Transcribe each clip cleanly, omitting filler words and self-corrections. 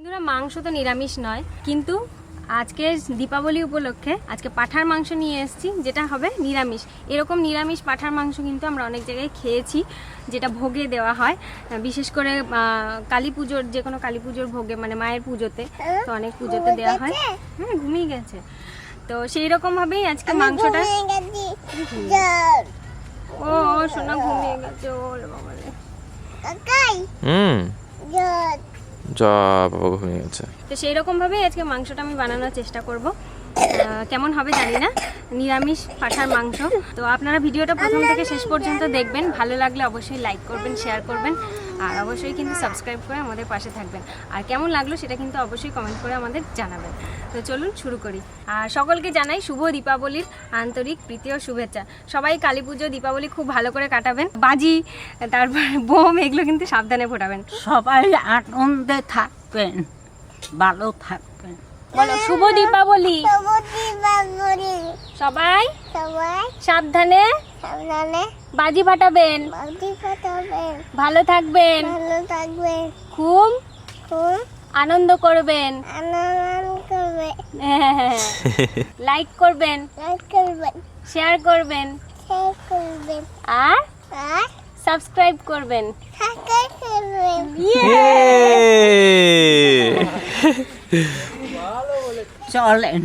বন্ধুরা, মাংস তো নিরামিষ নয়, কিন্তু আজকে দীপাবলি উপলক্ষে আজকে পাঁঠার মাংস নিয়ে এসেছি, যেটা হবে নিরামিষ। এরকম নিরামিষ পাঁঠার মাংস কিন্তু আমরা অনেক জায়গায় খেয়েছি, যেটা ভোগে দেওয়া হয়, বিশেষ করে কালী পুজোর, যে কোনো কালী পুজোর ভোগে, মানে মায়ের পুজোতে, তো অনেক পুজোতে দেওয়া হয়। হ্যাঁ, ঘুমিয়ে গেছে। তো সেই রকম ভাবেই আজকে মাংসটা। ও সোনা ঘুমিয়ে গেছে। ওরে বাবা রে। যা বাবা ঘুমিয়ে গেছে। তো সেই রকম ভাবে আজকে মাংসটা আমি বানানোর চেষ্টা করব। কেমন হবে জানি না, নিরামিষ পাঁঠার মাংস। তো আপনারা ভিডিওটা প্রথম থেকে শেষ পর্যন্ত দেখবেন। ভালো লাগলে অবশ্যই লাইক করবেন, শেয়ার করবেন, আর অবশ্যই কিন্তু সাবস্ক্রাইব করে আমাদের পাশে থাকবেন। আর কেমন লাগলো সেটা কিন্তু অবশ্যই কমেন্ট করে আমাদের জানাবেন। তো চলুন শুরু করি। আর সকলকে জানাই শুভ দীপাবলির আন্তরিক প্রীতি ও শুভেচ্ছা। সবাই কালী পুজো, দীপাবলি খুব ভালো করে কাটাবেন। বাজি, তারপর বোম, এগুলো কিন্তু সাবধানে ফোটাবেন। সবাই আনন্দে থাকবেন, ভালো থাকবেন। বলো শুভ দীপাবলি। সবাই সাবধানে বাজি ফাটাবেন, ভালো থাকবেন, খুব আনন্দ করবেন, লাইক করবেন, শেয়ার করবেন, আর সাবস্ক্রাইব করবেন। চলেন,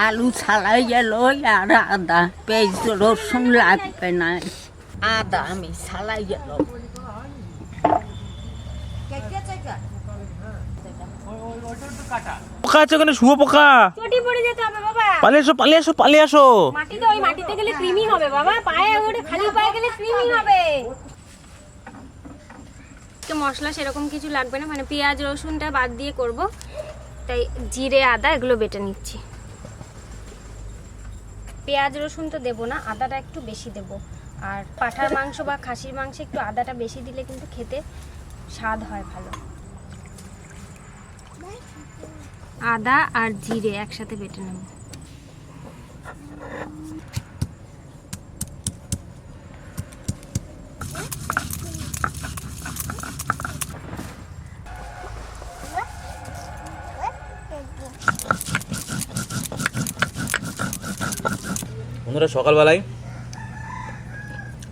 আলু ছাড়াই এলো আর আদা, পেঁয়াজ রসুন লাগবে না, আদা আমি ছাড়াই এলো। পোকা আছে ওখানে, শুয়োর পোকা। চটি পড়ে যেতে হবে বাবা। পালিয়ে আসো, পালিয়ে আসো, পালিয়ে আসো। মাটিতে, ওই মাটিতে গেলে কৃমি হবে বাবা। পায়ে ওঠে, খালি পায়ে গেলে কৃমি হবে। মশলা সেরকম কিছু লাগবে না, মানে পেঁয়াজ রসুনটা বাদ দিয়ে করব, তাই জিরে আদা এগুলো বেটে নিচ্ছি। পেঁয়াজ রসুন তো দেবো না, আদাটা একটু বেশি দেব। আর পাঁঠার মাংস বা খাসির মাংসে একটু আদাটা বেশি দিলে কিন্তু খেতে স্বাদ হয় ভালো। আদা আর জিরে একসাথে বেটে নেব। বন্ধুরা, সকালবেলায়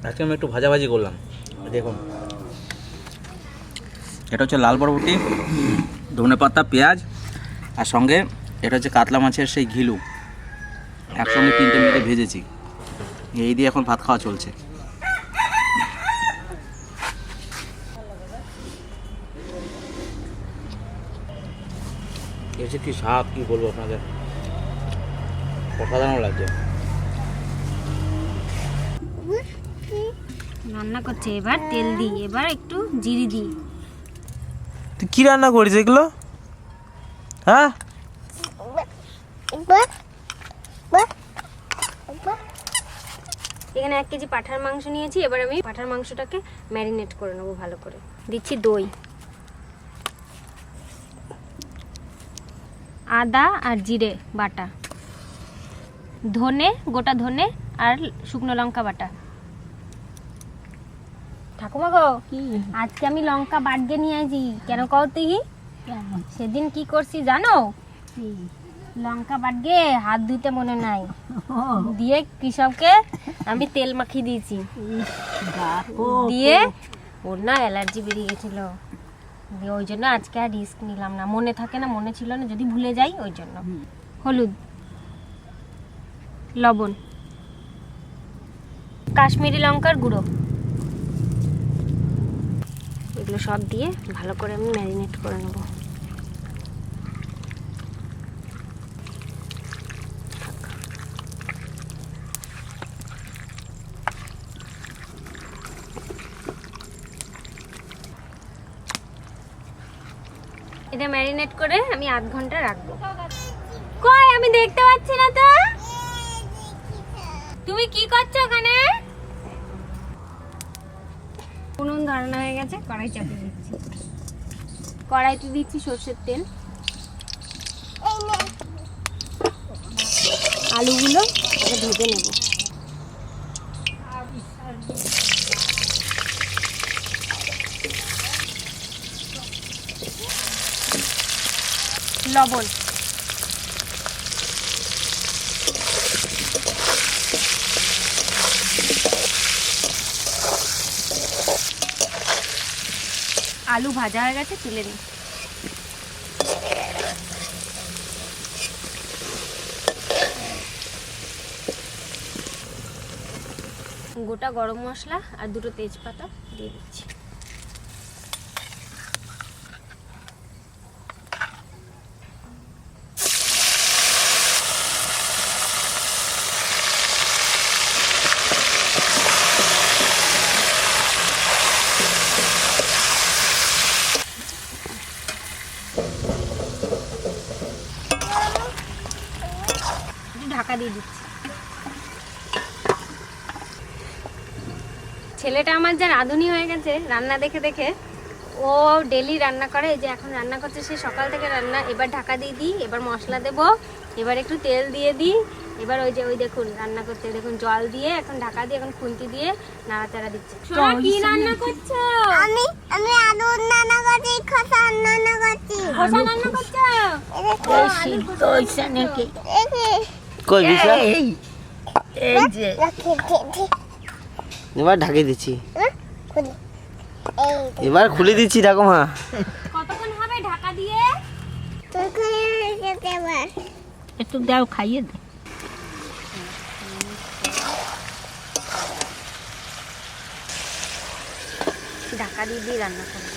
আজকে আমি একটু ভাজাভাজি করলাম। দেখুন, এটা হচ্ছে লাল বরবটি, ধনেপাতা, পেঁয়াজ, আর সঙ্গে এটা হচ্ছে কাতলা মাছের সেই ঘিলু, একসঙ্গে 3টে মিনিটে ভেজেছি। এই দিয়ে এখন ভাত খাওয়া চলছে। এসে কি স্বাদ, কি বলবো আপনাদের, অসাধারণ লাগছে। রান্না করছে, এবার তেল দিই, এবার একটু জিরে দিই। তুই কি রান্না করিস এগুলো? হ্যাঁ, এখানে 1 কেজি পাঁঠার মাংস নিয়েছি। এবার আমি পাঁঠার মাংসটাকে ম্যারিনেট করে নেবো ভালো করে। দিচ্ছি দই, আদা আর জিরে বাটা, ধনে, গোটা ধনে আর শুকনো লঙ্কা বাটা। ঠাকুমা গো, আজকে আমি লঙ্কা বাটকে নিয়ে আসি। কেন কও তুই? সেদিন কি করছি জানো? লঙ্কা বাটকে হাত ধুতে মনে নাই, দিয়ে কৃষককে আমি তেল মাখিয়ে দিয়েছি, দিয়ে ওর না অ্যালার্জি বেরিয়ে গেছিল। দিয়ে ওই জন্য আজকে আর রিস্ক নিলাম না। মনে থাকে না, মনে ছিল না, যদি ভুলে যাই ওই জন্য। হলুদ, লবণ, কাশ্মীরি লঙ্কার গুঁড়ো, এগুলো সব দিয়ে ভালো করে আমি ম্যারিনেট করে নেব। এটা ম্যারিনেট করে আমি 8 ঘন্টা রাখবো। কই, আমি দেখতে পাচ্ছি না তো। তুমি কি করছো ওখানে? উনুন ধরানো হয়ে গেছে, কড়াই চাপিয়ে দিচ্ছি। কড়াইতে দিচ্ছি সর্ষের তেল। আলুগুলো ভেজে নেব। লবণ, আলু ভাজা হয়ে গেছে, তুলে নিই। গোটা গরম মশলা আর 2টো তেজপাতা দিয়ে দিচ্ছি। ঢাকা দিয়ে দিচ্ছি। ছেলেটা আমার যা রাঁধুনি হয়ে গেছে রান্না দেখে দেখে, ও ডেলি রান্না করে। এই যে এখন রান্না করছে, সে সকাল থেকে রান্না। এবার ঢাকা দিয়ে দিই, এবার মশলা দেব, এবার একটু তেল দিয়ে দিই, এবার ওই দেখুন রান্না করতে, দেখুন জল দিয়ে এখন ঢাকা দিয়ে এখন খুন্তি দিয়ে নাড়াচাড়া দিচ্ছে। সোনা কি রান্না করছো? আমি আলু রান্না করছি, খোসা রান্না করছি। খোসা রান্না করছো? এই সিদ্ধ হইছে নাকি? কই বিশা এই যে এবার ঢাকে দিচ্ছি, খুলি। এবার খুলে দিচ্ছি ঠাকুমা। কতক্ষণ হবে ঢাকা দিয়ে? একটু দাও, খাইয়ে দে। ঢাকা দিয়ে দিয়ে রান্না করবো।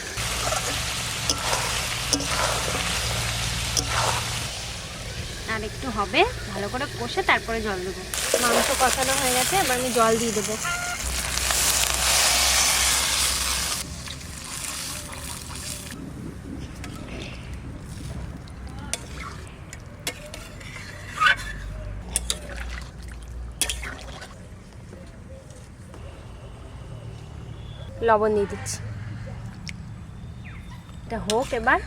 আর একটু হবে, ভালো করে কষে তারপরে জল দেবো। মাংস কষানো হয়ে গেছে, এবার আমি জল দিয়ে দেবো। লবণ দিয়ে দিচ্ছি। এটা হোক এবার।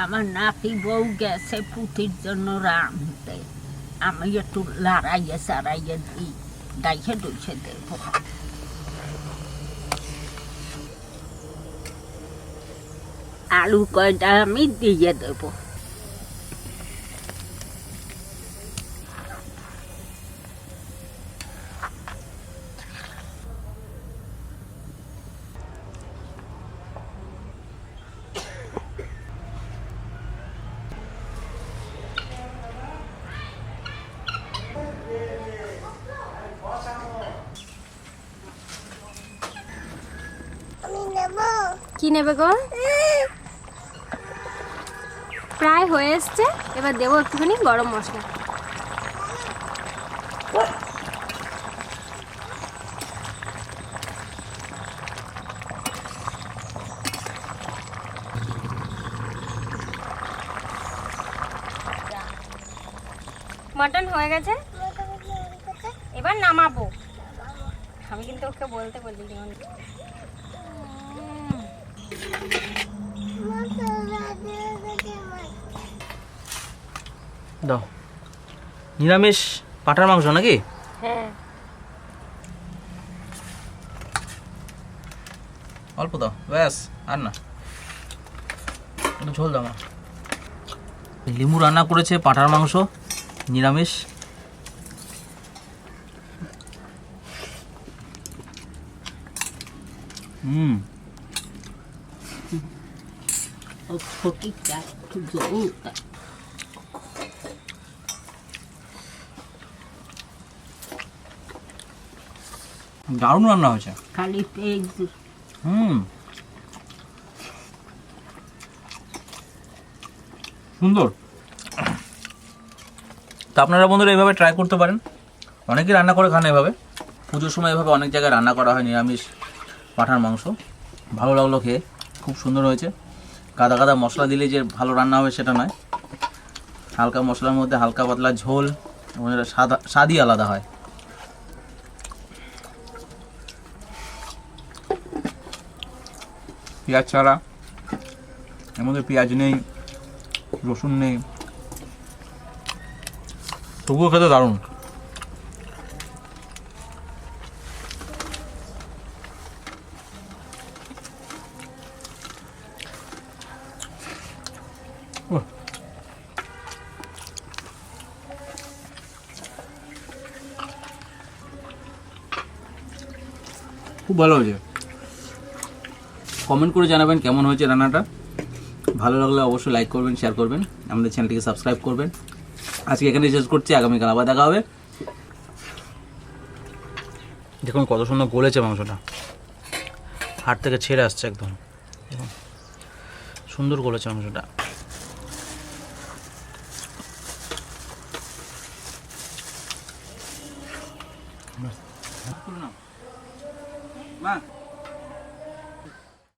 আমার নাতি বউ গেছে পুঁটির জন্য রাঁধতে, আমি একটু লড়াইয়ে সারাইয়ে দিই, ডাইছে ডুইছে দেব। আলু কয়টা আমি দিয়ে দেব। কি নেবে গো? প্রায় হয়ে এসছে, এবার দেবো একটুখানি গরম মশলা। মটন হয়ে গেছে, এবার নামাবো। আমি কিন্তু ওকে বলতে বলি দাও। নিরামিষ পাঁঠার মাংস নাকি? হ্যাঁ, অল্প দাও ব্যাস, আর না, একটু ঝোল দাও মা। লিমু রান্না করেছে পাঁঠার মাংস নিরামিষ। ফটিকটা একটু জল দারুণ রান্না হয়েছে, খালি পেঁয়াজ। সুন্দর। তো আপনারা বন্ধুরা এইভাবে ট্রাই করতে পারেন, অনেকেই রান্না করে খান এভাবে। পুজোর সময় এভাবে অনেক জায়গায় রান্না করা হয় নিরামিষ পাঁঠার মাংস। ভালো লাগলো খেয়ে, খুব সুন্দর হয়েছে। গাদা গাদা মশলা দিলে যে ভালো রান্না হবে সেটা নয়, হালকা মশলার মধ্যে হালকা পাতলা ঝোল, এবং এটা স্বাদই আলাদা হয়। পেঁয়াজ ছাড়া, এর মধ্যে পেঁয়াজ নেই, রসুন নেই, তবুও খেতে দারুণ। খুব ভালো হয়েছে। কমেন্ট করে জানাবেন কেমন হয়েছে রান্নাটা। ভালো লাগলে অবশ্যই লাইক করবেন, শেয়ার করবেন, আমাদের চ্যানেলটিকে সাবস্ক্রাইব করবেন। আজকে এখানে শেষ করছি, আগামীকাল আবার দেখা হবে। দেখুন কত সুন্দর গলেছে মাংসটা, হাড় থেকে ছেড়ে আসছে একদম, দেখুন সুন্দর গলেছে মাংসটা।